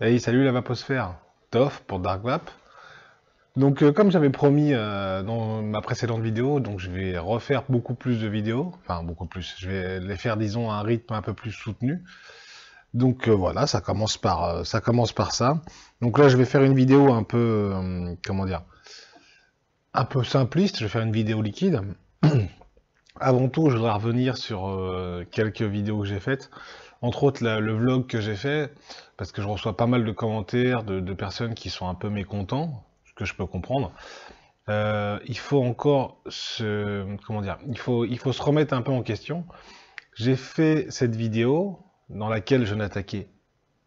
Hey, salut la vaposphère, Toff pour Dark Vap. Donc comme j'avais promis dans ma précédente vidéo, donc je vais refaire beaucoup plus de vidéos, enfin beaucoup plus, je vais les faire disons à un rythme un peu plus soutenu. Donc voilà, ça commence par ça. Donc là je vais faire une vidéo un peu, comment dire, un peu simpliste, je vais faire une vidéo liquide. Avant tout, je voudrais revenir sur quelques vidéos que j'ai faites, entre autres le vlog que j'ai fait, parce que je reçois pas mal de commentaires de personnes qui sont un peu mécontents, ce que je peux comprendre. Il faut encore comment dire, il faut se remettre un peu en question. J'ai fait cette vidéo dans laquelle je n'attaquais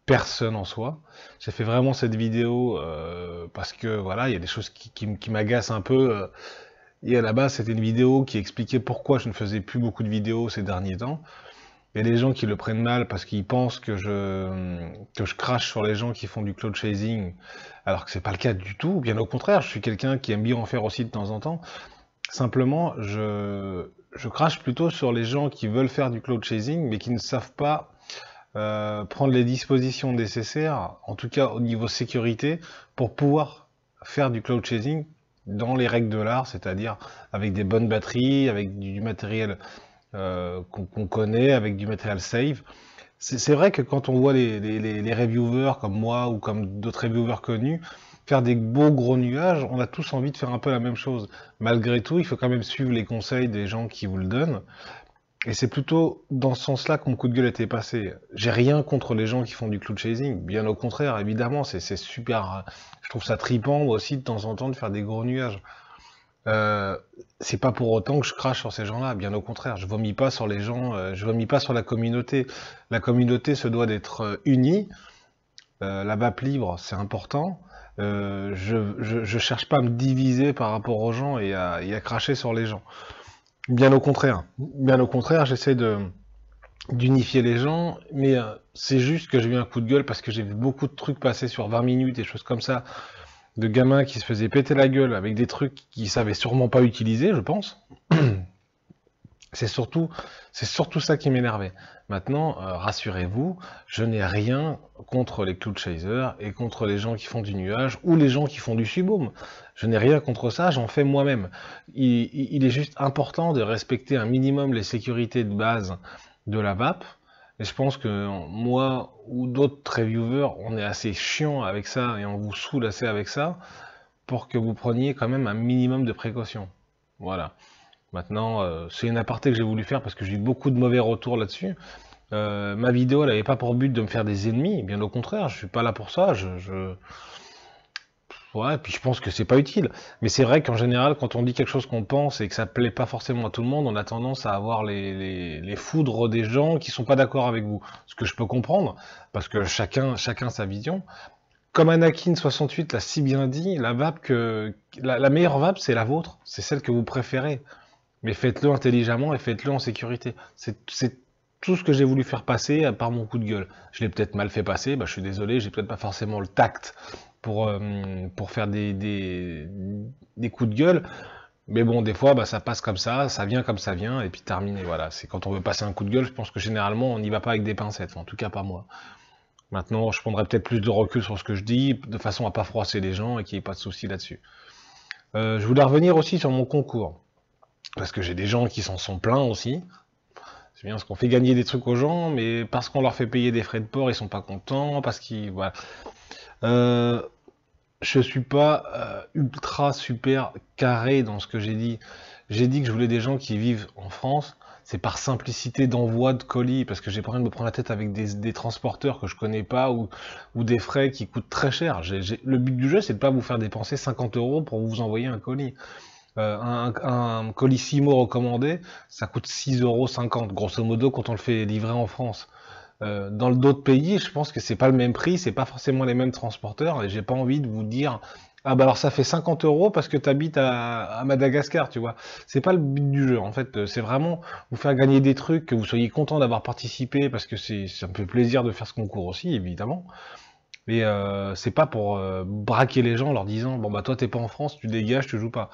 personne en soi. J'ai fait vraiment cette vidéo parce que voilà, il y a des choses qui m'agacent un peu. Et à la base, c'était une vidéo qui expliquait pourquoi je ne faisais plus beaucoup de vidéos ces derniers temps. Il y a des gens qui le prennent mal parce qu'ils pensent que je crache sur les gens qui font du cloud chasing, alors que c'est pas le cas du tout. Bien au contraire, je suis quelqu'un qui aime bien en faire aussi de temps en temps. Simplement, je crache plutôt sur les gens qui veulent faire du cloud chasing, mais qui ne savent pas prendre les dispositions nécessaires, en tout cas au niveau sécurité, pour pouvoir faire du cloud chasing dans les règles de l'art, c'est-à-dire avec des bonnes batteries, avec du matériel qu'on connaît, avec du matériel safe. C'est vrai que quand on voit les reviewers comme moi ou comme d'autres reviewers connus faire des beaux gros nuages, on a tous envie de faire un peu la même chose. Malgré tout, il faut quand même suivre les conseils des gens qui vous le donnent. Et c'est plutôt dans ce sens-là que mon coup de gueule était passé. J'ai rien contre les gens qui font du cloud chasing, bien au contraire, évidemment, c'est super. Je trouve ça trippant moi aussi de temps en temps de faire des gros nuages. Euh, c'est pas pour autant que je crache sur ces gens-là, bien au contraire, je vomis pas sur les gens, je vomis pas sur la communauté. La communauté se doit d'être unie, la vape libre c'est important. Je cherche pas à me diviser par rapport aux gens et à cracher sur les gens. Bien au contraire, j'essaie de d'unifier les gens, mais c'est juste que j'ai eu un coup de gueule parce que j'ai vu beaucoup de trucs passer sur 20 minutes, des choses comme ça, de gamins qui se faisaient péter la gueule avec des trucs qu'ils savaient sûrement pas utiliser, je pense. C'est surtout, c'est surtout ça qui m'énervait. Maintenant, rassurez-vous, je n'ai rien contre les cloud chasers et contre les gens qui font du nuage ou les gens qui font du suboom. Je n'ai rien contre ça, j'en fais moi-même. Il est juste important de respecter un minimum les sécurités de base de la vape. Et je pense que moi ou d'autres reviewers, on est assez chiant avec ça et on vous saoule assez avec ça pour que vous preniez quand même un minimum de précautions. Voilà. Maintenant, c'est une aparté que j'ai voulu faire parce que j'ai eu beaucoup de mauvais retours là-dessus. Ma vidéo, elle n'avait pas pour but de me faire des ennemis, bien au contraire, je suis pas là pour ça. Ouais, puis je pense que c'est pas utile. Mais c'est vrai qu'en général, quand on dit quelque chose qu'on pense et que ça plaît pas forcément à tout le monde, on a tendance à avoir les foudres des gens qui sont pas d'accord avec vous. Ce que je peux comprendre, parce que chacun sa vision. Comme Anakin 68 l'a si bien dit, la vape la meilleure vape, c'est la vôtre, c'est celle que vous préférez. Mais faites-le intelligemment et faites-le en sécurité. C'est tout ce que j'ai voulu faire passer à part mon coup de gueule. Je l'ai peut-être mal fait passer, bah, je suis désolé, j'ai peut-être pas forcément le tact pour faire des coups de gueule. Mais bon, des fois, bah, ça passe ça vient comme ça vient, et puis terminé. Voilà, c'est quand on veut passer un coup de gueule, je pense que généralement, on n'y va pas avec des pincettes. Enfin, en tout cas, pas moi. Maintenant, je prendrai peut-être plus de recul sur ce que je dis, de façon à pas froisser les gens et qu'il n'y ait pas de souci là-dessus. Je voulais revenir aussi sur mon concours. Parce que j'ai des gens qui s'en sont plaints aussi. C'est bien parce qu'on fait gagner des trucs aux gens, mais parce qu'on leur fait payer des frais de port, ils sont pas contents, parce qu'ils... Voilà. Euh, je suis pas ultra super carré dans ce que j'ai dit. J'ai dit que je voulais des gens qui vivent en France. C'est par simplicité d'envoi de colis, parce que j'ai pas envie de me prendre la tête avec des transporteurs que je connais pas ou des frais qui coûtent très cher. Le but du jeu, c'est de pas vous faire dépenser 50 € pour vous envoyer un colis. Un colissimo recommandé, ça coûte 6,50 € grosso modo quand on le fait livrer en France. Dans d'autres pays, je pense que c'est pas le même prix, c'est pas forcément les mêmes transporteurs, et j'ai pas envie de vous dire ah bah alors ça fait 50 € parce que tu habites à Madagascar, tu vois. C'est pas le but du jeu, en fait, c'est vraiment vous faire gagner des trucs, que vous soyez content d'avoir participé, parce que ça me fait plaisir de faire ce concours aussi, évidemment. Mais c'est pas pour braquer les gens en leur disant bon bah toi t'es pas en France, tu dégages, tu joues pas.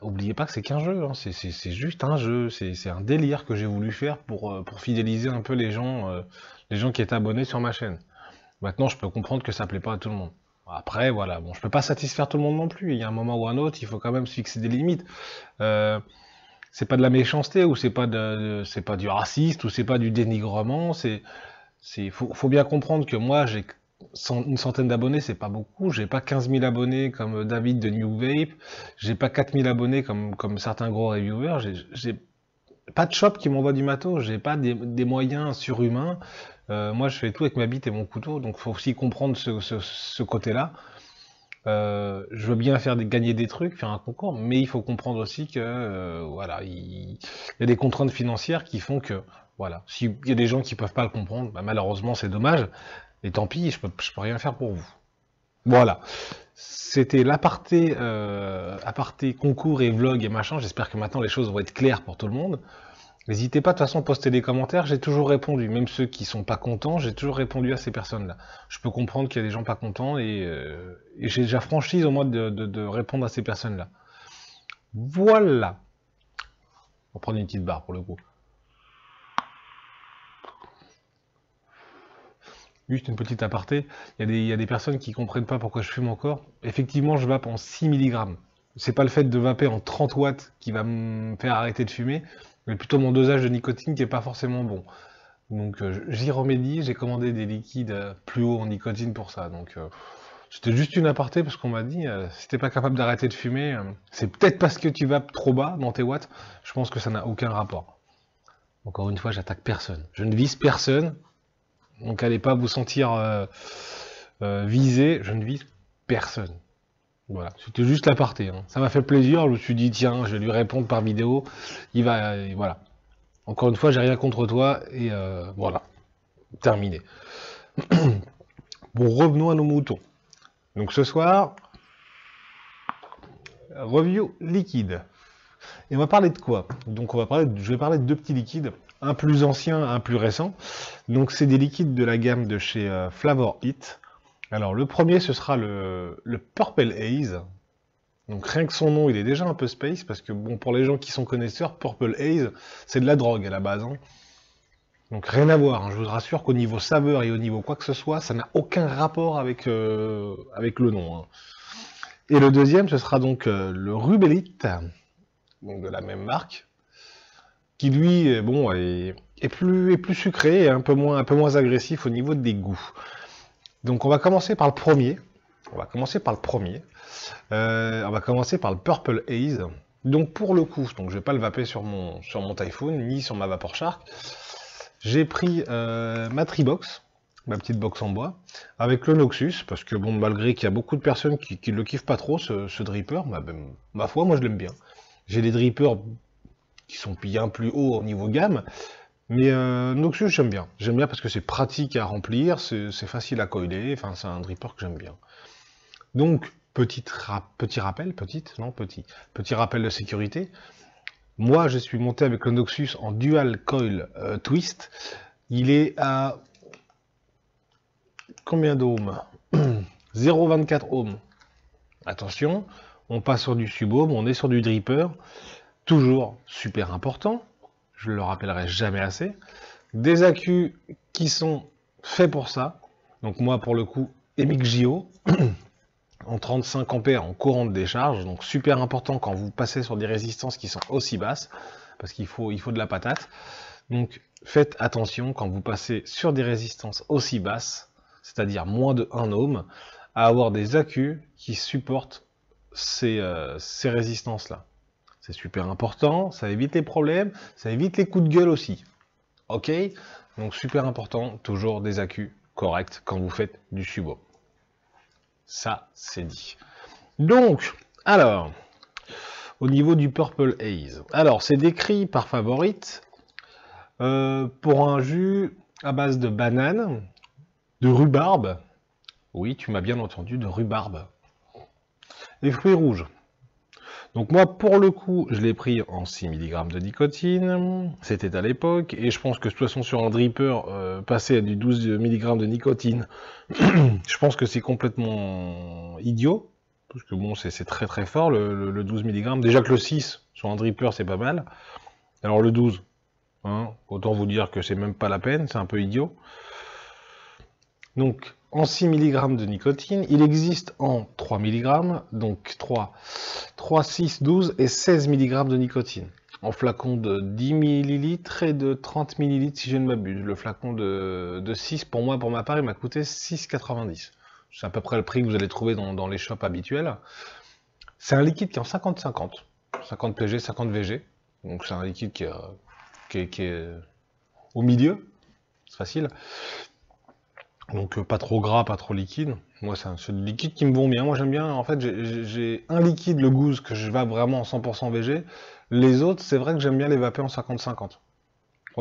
Oubliez pas que c'est qu'un jeu, hein. C'est juste un jeu, c'est un délire que j'ai voulu faire pour fidéliser un peu les gens qui étaient abonnés sur ma chaîne. Maintenant, je peux comprendre que ça plaît pas à tout le monde. Après, voilà, bon, je peux pas satisfaire tout le monde non plus. Il y a un moment ou un autre, il faut quand même se fixer des limites. Euh, c'est pas de la méchanceté, ou c'est pas du raciste, ou c'est pas du dénigrement. Faut bien comprendre que moi, j'ai une centaine d'abonnés, c'est pas beaucoup. J'ai pas 15 000 abonnés comme David de New Vape. J'ai pas 4 000 abonnés comme certains gros reviewers. J'ai pas de shop qui m'envoie du matos. J'ai pas des moyens surhumains. Moi, je fais tout avec ma bite et mon couteau. Donc, faut aussi comprendre ce côté-là. Je veux bien gagner des trucs, faire un concours, mais il faut comprendre aussi que voilà, il y a des contraintes financières qui font que voilà, s'il y a des gens qui peuvent pas le comprendre, bah, malheureusement c'est dommage, et tant pis, je peux rien faire pour vous. Voilà, c'était aparté concours et vlog et machin. J'espère que maintenant les choses vont être claires pour tout le monde. N'hésitez pas de toute façon à poster des commentaires, j'ai toujours répondu, même ceux qui sont pas contents, j'ai toujours répondu à ces personnes-là. Je peux comprendre qu'il y a des gens pas contents et j'ai déjà franchise au moins de répondre à ces personnes-là. Voilà. On va prendre une petite barre pour le coup. Juste une petite aparté, il y a des personnes qui comprennent pas pourquoi je fume encore. Effectivement, je vape en 6 mg. C'est pas le fait de vaper en 30 watts qui va me faire arrêter de fumer, mais plutôt mon dosage de nicotine qui est pas forcément bon. Donc j'y remédie, j'ai commandé des liquides plus hauts en nicotine pour ça. Donc c'était juste une aparté parce qu'on m'a dit si t'es pas capable d'arrêter de fumer, c'est peut-être parce que tu vapes trop bas dans tes watts. Je pense que ça n'a aucun rapport. Encore une fois, j'attaque personne. Je ne vise personne. Donc allez pas vous sentir visé, je ne vise personne. Voilà, c'était juste l'aparté. Hein. Ça m'a fait plaisir, je me suis dit tiens, je vais lui répondre par vidéo. Voilà. Encore une fois, j'ai rien contre toi et voilà, terminé. Bon, revenons à nos moutons. Donc ce soir, review liquide. Et on va parler de quoi? Donc je vais parler de deux petits liquides, un plus ancien, un plus récent. Donc c'est des liquides de la gamme de chez Flavor It. Alors le premier, ce sera le Purple Haze. Donc rien que son nom, il est déjà un peu space, parce que bon, pour les gens qui sont connaisseurs, Purple Haze, c'est de la drogue à la base. Hein. Donc rien à voir, hein. Je vous rassure qu'au niveau saveur et au niveau quoi que ce soit, ça n'a aucun rapport avec le nom. Hein. Et le deuxième, ce sera donc le Rubelite, donc de la même marque, qui lui, bon, est plus sucré et un peu moins agressif au niveau des goûts. Donc on va commencer par le premier. On va commencer par le Purple Haze. Donc pour le coup, donc je vais pas le vaper sur mon Typhoon ni sur ma Vapor Shark. J'ai pris ma Tribox, ma petite box en bois, avec le Noxus, parce que bon, malgré qu'il y a beaucoup de personnes qui le kiffent pas trop, ce dripper, ma foi, moi je l'aime bien. J'ai des drippers qui sont bien plus hauts au niveau gamme, mais Noxus j'aime bien. J'aime bien parce que c'est pratique à remplir, c'est facile à coiler, enfin c'est un dripper que j'aime bien. Donc, petit rappel de sécurité. Moi, je suis monté avec le Noxus en dual coil twist. Il est à combien d'ohms? 0,24 ohms. Attention, on passe sur du sub-ohm, on est sur du dripper. Toujours super important, je ne le rappellerai jamais assez. Des accus qui sont faits pour ça. Donc moi, pour le coup, EMIC-JO. En 35 ampères en courant de décharge, donc super important quand vous passez sur des résistances qui sont aussi basses, parce qu'il faut de la patate. Donc faites attention quand vous passez sur des résistances aussi basses, c'est-à-dire moins de 1 ohm, à avoir des accus qui supportent ces résistances-là. C'est super important, ça évite les problèmes, ça évite les coups de gueule aussi. Ok? Donc super important, toujours des accus corrects quand vous faites du subo. Ça, c'est dit. Donc, alors, au niveau du Purple Haze, alors c'est décrit par Favorite pour un jus à base de banane, de rhubarbe, oui, tu m'as bien entendu, de rhubarbe, et fruits rouges. Donc moi, pour le coup, je l'ai pris en 6 mg de nicotine, c'était à l'époque, et je pense que de toute façon sur un dripper, passer à du 12 mg de nicotine, je pense que c'est complètement idiot, parce que bon, c'est très très fort le 12 mg, déjà que le 6 sur un dripper c'est pas mal, alors le 12, hein, autant vous dire que c'est même pas la peine, c'est un peu idiot. Donc en 6 mg de nicotine. Il existe en 3 mg, donc 3, 6, 12 et 16 mg de nicotine. En flacon de 10 ml et de 30 ml si je ne m'abuse. Le flacon de 6, pour moi, pour ma part, il m'a coûté 6,90. C'est à peu près le prix que vous allez trouver dans les shops habituels. C'est un liquide qui est en 50-50. 50 PG, 50 VG. Donc c'est un liquide qui est au milieu. C'est facile. Donc pas trop gras, pas trop liquide. Moi c'est du liquide qui me vont bien. Moi j'aime bien, en fait j'ai un liquide, le Goose, que je vape vraiment en 100% VG. Les autres, c'est vrai que j'aime bien les vaper en 50-50.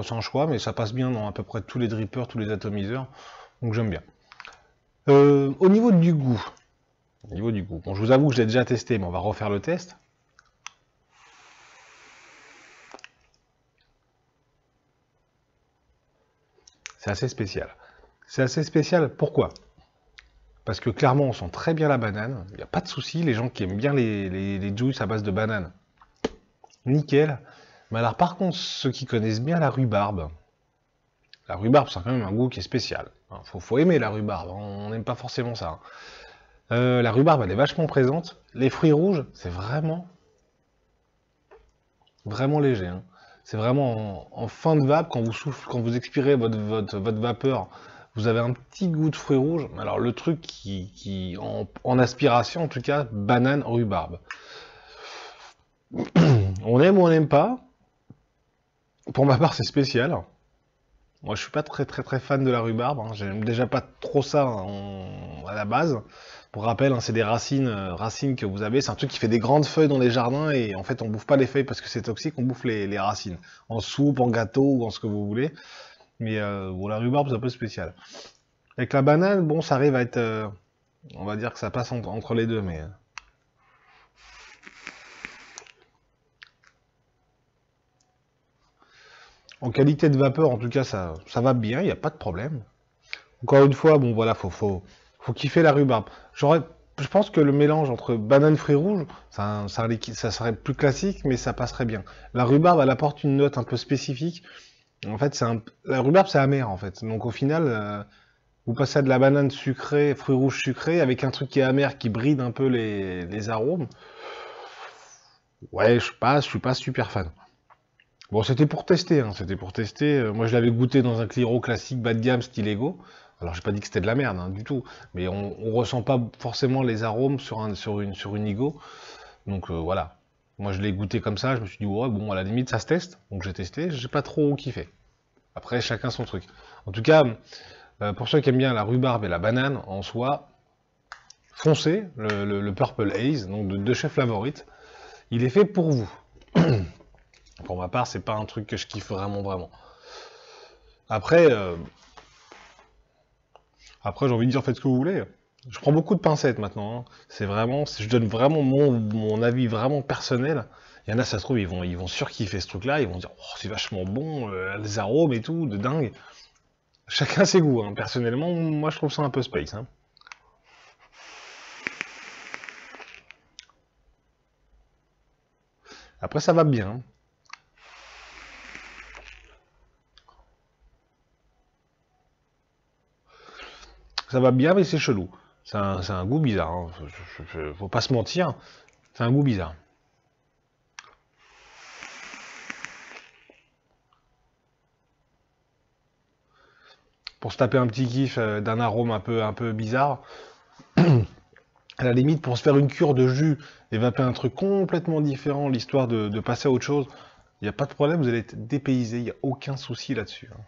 C'est un choix, mais ça passe bien dans à peu près tous les drippers, tous les atomiseurs. Donc j'aime bien. Au niveau du goût. Bon, je vous avoue que je l'ai déjà testé, mais on va refaire le test. C'est assez spécial. C'est assez spécial, pourquoi? Parce que clairement, on sent très bien la banane. Il n'y a pas de souci, les gens qui aiment bien les juices à base de banane, nickel. Mais alors par contre, ceux qui connaissent bien la rhubarbe, c'est quand même un goût qui est spécial. Faut aimer la rhubarbe, on n'aime pas forcément ça. La rhubarbe, elle est vachement présente. Les fruits rouges, c'est vraiment léger. Hein. C'est vraiment en fin de vape, quand vous soufflez, quand vous expirez votre vapeur, vous avez un petit goût de fruits rouges. Alors le truc qui en aspiration, en tout cas, banane, rhubarbe. On aime ou on n'aime pas. Pour ma part, c'est spécial. Moi, je suis pas très fan de la rhubarbe. Hein. J'aime déjà pas trop ça à la base. Pour rappel, hein, c'est des racines que vous avez. C'est un truc qui fait des grandes feuilles dans les jardins et en fait, on bouffe pas les feuilles parce que c'est toxique. On bouffe les racines en soupe, en gâteau ou en ce que vous voulez. Mais bon, la rhubarbe, c'est un peu spécial. Avec la banane, bon, ça arrive à être, on va dire que ça passe entre les deux, mais. En qualité de vapeur, en tout cas, ça va bien, il n'y a pas de problème. Encore une fois, bon voilà, faut kiffer la rhubarbe. Je pense que le mélange entre banane et fruits rouges, c'est un liquide, ça serait plus classique, mais ça passerait bien. La rhubarbe, elle apporte une note un peu spécifique. En fait, la rhubarbe, c'est amer, en fait. Donc au final, vous passez à de la banane sucrée, fruits rouges sucrés, avec un truc qui est amer, qui bride un peu les arômes. Ouais, je suis pas super fan. Bon, c'était pour tester, hein, c'était pour tester. Moi, je l'avais goûté dans un Cliro classique bas de gamme, style Ego. Alors, j'ai pas dit que c'était de la merde, hein, du tout. Mais on ressent pas forcément les arômes sur une Ego. Donc, voilà. Moi, je l'ai goûté comme ça. Je me suis dit, ouais, bon, à la limite, ça se teste. Donc, j'ai testé. J'ai pas trop kiffé. Après, chacun son truc. En tout cas, pour ceux qui aiment bien la rhubarbe et la banane, en soi, foncez le Purple Haze, donc de chez Favorite. Il est fait pour vous. Pour ma part, c'est pas un truc que je kiffe vraiment. Après, j'ai envie de dire, faites ce que vous voulez. Je prends beaucoup de pincettes maintenant. Hein. Je donne vraiment mon avis vraiment personnel. Il y en a, ça se trouve, ils vont surkiffer ce truc-là. Ils vont dire, oh, c'est vachement bon, les arômes et tout, de dingue. Chacun ses goûts. Hein. Personnellement, moi, je trouve ça un peu space. Hein. Après, ça va bien. Hein. Ça va bien, mais c'est chelou. C'est un goût bizarre. Hein. Faut pas se mentir. C'est un goût bizarre. Pour se taper un petit kiff d'un arôme un peu bizarre, à la limite, pour se faire une cure de jus et vaper un truc complètement différent, l'histoire de passer à autre chose, il n'y a pas de problème, vous allez être dépaysé, il n'y a aucun souci là-dessus. Hein.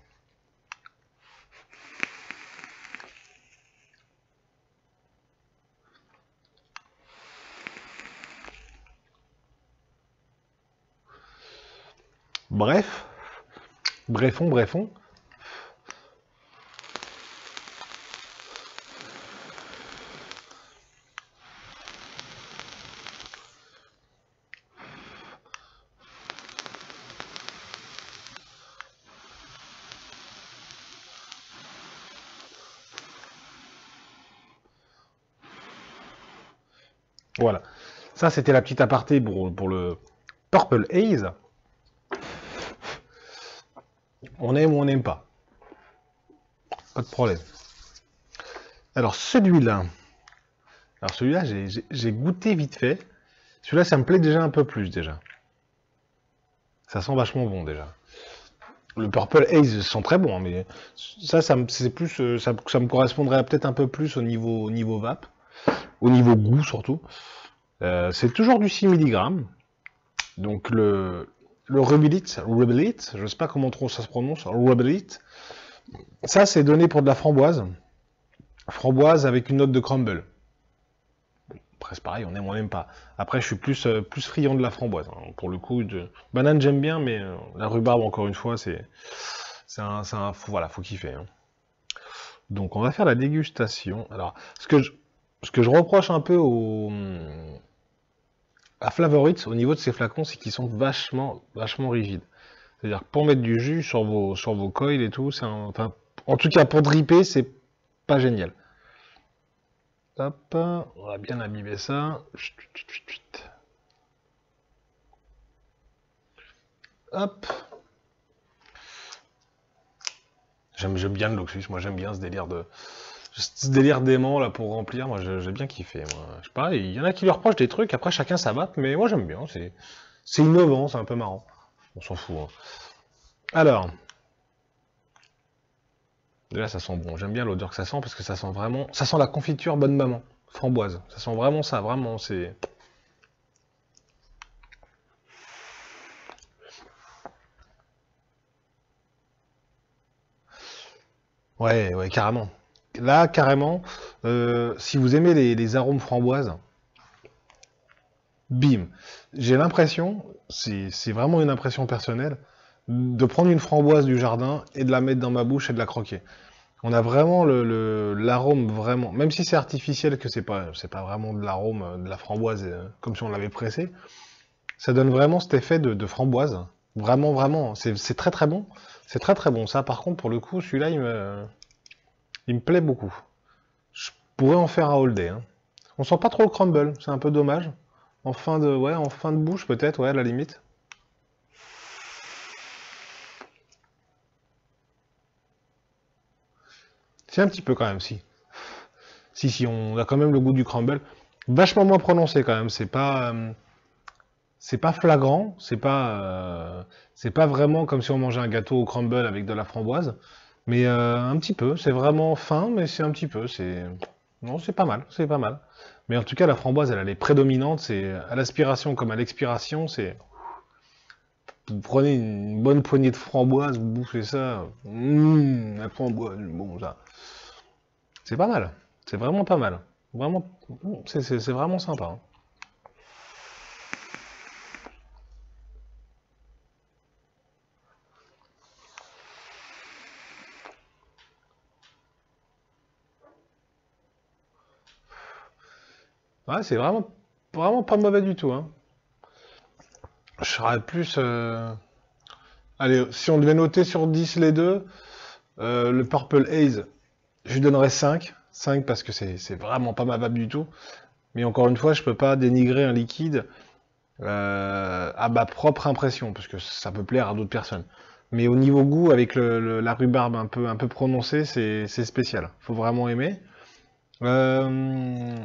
Brefons. Voilà. Ça, c'était la petite aparté pour le Purple Haze. On aime ou on n'aime pas. Pas de problème. Alors celui-là, j'ai goûté vite fait. Celui-là, ça me plaît déjà un peu plus déjà. Ça sent vachement bon déjà. Le Purple Haze sent très bon, hein, mais c'est plus, ça me correspondrait peut-être un peu plus au niveau vape, au niveau goût surtout. C'est toujours du 6 mg. Donc le Rubelite, je sais pas comment trop ça se prononce, Rubelite. Ça, c'est donné pour de la framboise. Framboise avec une note de crumble. Après, c'est pareil, on aime ou on n'aime pas. Après, je suis plus friand de la framboise. Hein. Pour le coup, banane, j'aime bien, mais la rhubarbe, encore une fois, voilà, faut kiffer. Hein. Donc, on va faire la dégustation. Alors, ce que je reproche un peu à Flavorites, au niveau de ces flacons, c'est qu'ils sont vachement rigides. C'est-à-dire que pour mettre du jus sur vos coils et tout, enfin, en tout cas, pour dripper, c'est pas génial. Hop, on va bien abîmer ça. Hop. J'aime bien le Loxus, moi j'aime bien ce délire d'aimant là pour remplir, moi j'ai bien kiffé. Moi. Je sais pas, il y en a qui lui reprochent des trucs, après chacun sa map, mais moi j'aime bien, c'est innovant, c'est un peu marrant. On s'en fout. Hein. Alors, là ça sent bon, j'aime bien l'odeur que ça sent parce que ça sent la confiture bonne maman, framboise. Ça sent vraiment ça, vraiment, c'est... Ouais, ouais, carrément. Là, carrément, si vous aimez les arômes framboises, bim. J'ai l'impression, c'est vraiment une impression personnelle, de prendre une framboise du jardin et de la mettre dans ma bouche et de la croquer. On a vraiment l'arôme vraiment, même si c'est artificiel, que c'est pas vraiment de l'arôme de la framboise comme si on l'avait pressé, ça donne vraiment cet effet de framboise. Vraiment, vraiment, c'est très très bon. C'est très très bon. Ça, par contre, pour le coup, celui-là, il me plaît beaucoup. Je pourrais en faire un all day. Hein. On sent pas trop le crumble, c'est un peu dommage. En fin de bouche peut-être, ouais, à la limite. C'est un petit peu quand même, si. Si, on a quand même le goût du crumble. Vachement moins prononcé quand même, c'est pas flagrant, c'est pas vraiment comme si on mangeait un gâteau au crumble avec de la framboise. Mais un petit peu, c'est vraiment fin, mais c'est un petit peu, non, c'est pas mal, c'est pas mal. Mais en tout cas, la framboise, elle est prédominante, c'est à l'aspiration comme à l'expiration, c'est... Vous prenez une bonne poignée de framboise, vous bouffez ça, la framboise, bon, ça... C'est pas mal, c'est vraiment pas mal. Vraiment, c'est vraiment sympa. Hein. Ouais, c'est vraiment pas mauvais du tout. Hein. Je serais plus... Allez, si on devait noter sur 10 les deux, le Purple Haze, je lui donnerais 5. 5 parce que c'est vraiment pas ma vape du tout. Mais encore une fois, je peux pas dénigrer un liquide à ma propre impression, parce que ça peut plaire à d'autres personnes. Mais au niveau goût, avec la rhubarbe un peu prononcée, c'est spécial. Faut vraiment aimer. Euh,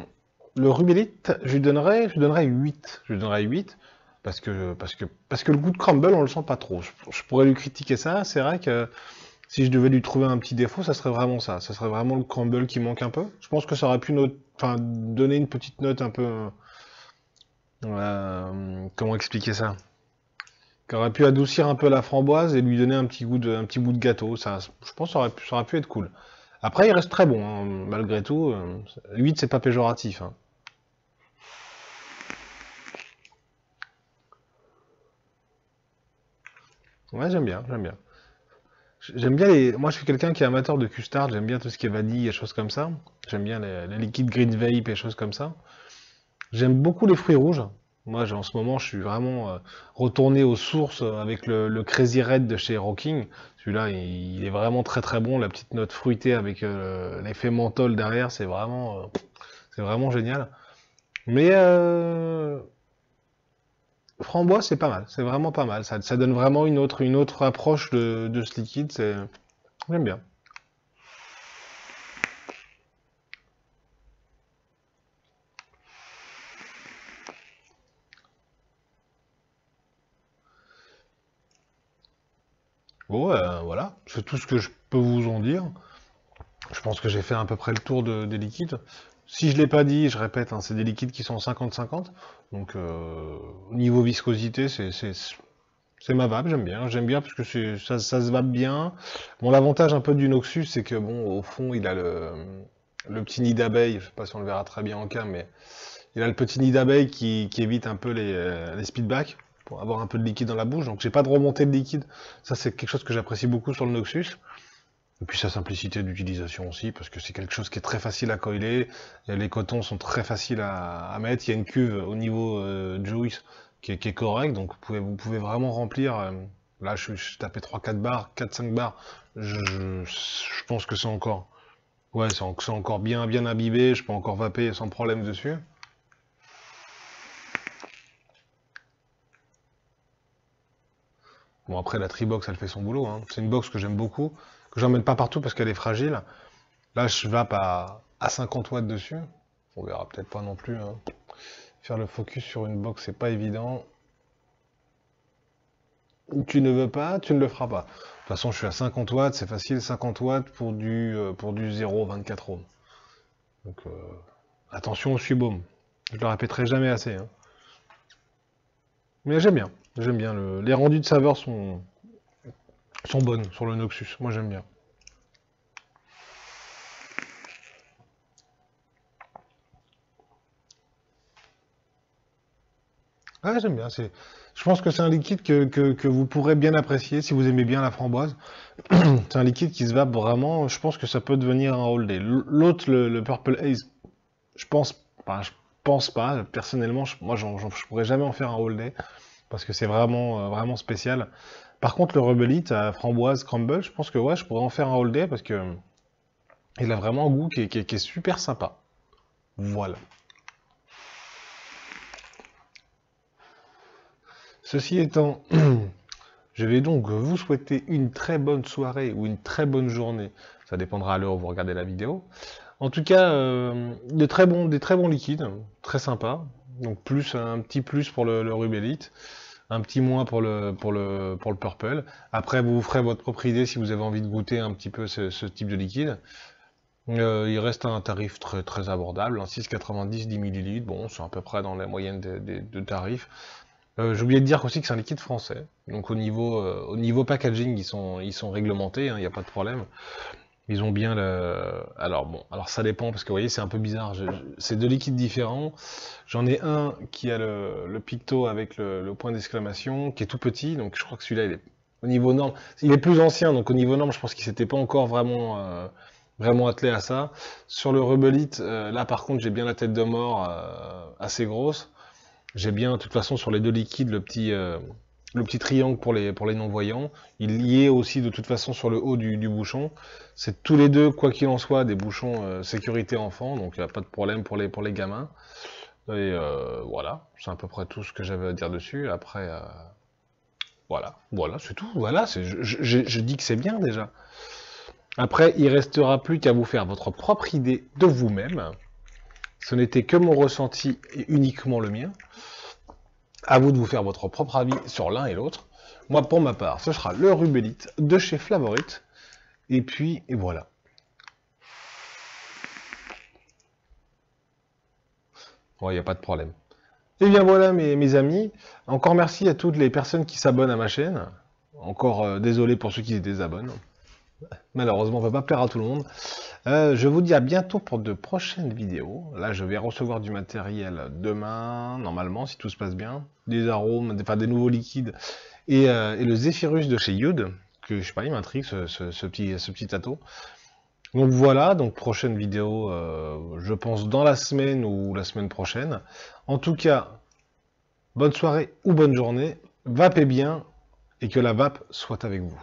le rubélite, je lui donnerais 8. Je lui donnerais 8 parce que le goût de crumble, on le sent pas trop. Je pourrais lui critiquer ça. C'est vrai que si je devais lui trouver un petit défaut, ça serait vraiment ça. Ça serait vraiment le crumble qui manque un peu. Je pense que ça aurait pu donner une petite note un peu... comment expliquer ça? Qui aurait pu adoucir un peu la framboise et lui donner un petit goût de gâteau. Ça, je pense que ça aurait pu être cool. Après, il reste très bon, hein, malgré tout. 8, c'est pas péjoratif. Hein. Ouais, j'aime bien, j'aime bien. J'aime bien Moi, je suis quelqu'un qui est amateur de custard, j'aime bien tout ce qui est vanille et choses comme ça. J'aime bien les liquides green vape et choses comme ça. J'aime beaucoup les fruits rouges. Moi, en ce moment, je suis vraiment retourné aux sources avec le Crazy Red de chez Rocking. Celui-là, il est vraiment très très bon. La petite note fruitée avec l'effet menthol derrière, c'est vraiment génial. Mais framboise, c'est pas mal. C'est vraiment pas mal. Ça donne vraiment une autre approche de ce liquide. J'aime bien. Bon, voilà, c'est tout ce que je peux vous en dire. Je pense que j'ai fait à peu près le tour des liquides. Si je ne l'ai pas dit, je répète, hein, c'est des liquides qui sont 50-50. Donc, niveau viscosité, c'est ma vape, j'aime bien. J'aime bien parce que ça se vape bien. Bon, l'avantage un peu du Noxus, c'est que, bon, au fond, il a le petit nid d'abeille. Je sais pas si on le verra très bien en cam, mais il a le petit nid d'abeille qui évite un peu les speedbacks pour avoir un peu de liquide dans la bouche. Donc, j'ai pas de remontée de liquide. Ça, c'est quelque chose que j'apprécie beaucoup sur le Noxus. Et puis sa simplicité d'utilisation aussi, parce que c'est quelque chose qui est très facile à coiler, et les cotons sont très faciles à mettre, il y a une cuve au niveau Juice qui est correcte, donc vous pouvez vraiment remplir, là je tapais 3-4 bars, 4-5 bars, je pense que c'est encore, ouais, c'est encore bien imbibé, je peux encore vaper sans problème dessus. Bon après la Tribox elle fait son boulot, hein. C'est une box que j'aime beaucoup, que j'emmène pas partout parce qu'elle est fragile. Là, je vape à 50 watts dessus. On verra peut-être pas non plus. Hein. Faire le focus sur une box, c'est pas évident. Tu ne veux pas, tu ne le feras pas. De toute façon, je suis à 50 watts, c'est facile, 50 watts pour du 0,24 ohms. Donc, attention au subôme. Je le répéterai jamais assez. Hein. Mais j'aime bien. J'aime bien. Les rendus de saveur sont bonnes sur le Noxus. Moi, j'aime bien. Ah, j'aime bien. Je pense que c'est un liquide que vous pourrez bien apprécier si vous aimez bien la framboise. C'est un liquide qui se vape vraiment. Je pense que ça peut devenir un all day. L'autre, le Purple Haze, je pense pas. Personnellement, moi, je pourrais jamais en faire un all day parce que c'est vraiment spécial. Par contre, le Rebel Heat à framboise crumble, je pense que ouais, je pourrais en faire un all day parce que il a vraiment un goût qui est super sympa. Voilà. Ceci étant, je vais donc vous souhaiter une très bonne soirée ou une très bonne journée. Ça dépendra à l'heure où vous regardez la vidéo. En tout cas, des très bons liquides, très sympa. Donc un petit plus pour le Rubelite, un petit moins pour le Purple. Après, vous ferez votre propre idée si vous avez envie de goûter un petit peu ce type de liquide. Il reste un tarif très abordable, 6,90 10 ml. Bon, c'est à peu près dans la moyenne de tarifs. J'ai oublié de dire aussi que c'est un liquide français. Donc au niveau packaging, ils sont réglementés, il n'y a pas de problème. Ils ont bien le... Alors ça dépend, parce que vous voyez, c'est un peu bizarre. C'est deux liquides différents. J'en ai un qui a le picto avec le point d'exclamation, qui est tout petit. Donc je crois que celui-là, il est au niveau norme. Il est plus ancien, donc au niveau norme, je pense qu'il s'était pas encore vraiment attelé à ça. Sur le Rebelite, là par contre, j'ai bien la tête de mort assez grosse. J'ai bien, de toute façon, sur les deux liquides, le petit triangle pour les non-voyants. Il y est aussi, de toute façon, sur le haut du bouchon. C'est tous les deux, quoi qu'il en soit, des bouchons sécurité enfant, donc il n'y a pas de problème pour les gamins. Et voilà, c'est à peu près tout ce que j'avais à dire dessus. Après, voilà, c'est tout. Voilà, je dis que c'est bien déjà. Après, il restera plus qu'à vous faire votre propre idée de vous-même. Ce n'était que mon ressenti et uniquement le mien. À vous de vous faire votre propre avis sur l'un et l'autre. Moi, pour ma part, ce sera le Rubelite de chez Flavorite. Et puis, et voilà. Il n'y a pas de problème. Et bien voilà, mes amis. Encore merci à toutes les personnes qui s'abonnent à ma chaîne. Encore désolé pour ceux qui se désabonnent. Malheureusement, on ne peut pas plaire à tout le monde. Je vous dis à bientôt pour de prochaines vidéos. Là, je vais recevoir du matériel demain, normalement, si tout se passe bien. Des arômes, des nouveaux liquides. Et le Zephyrus de chez Yud, que je sais pas, il m'intrigue ce petit tato. Donc voilà, donc prochaine vidéo, je pense dans la semaine ou la semaine prochaine. En tout cas, bonne soirée ou bonne journée. Vapez bien et que la vape soit avec vous.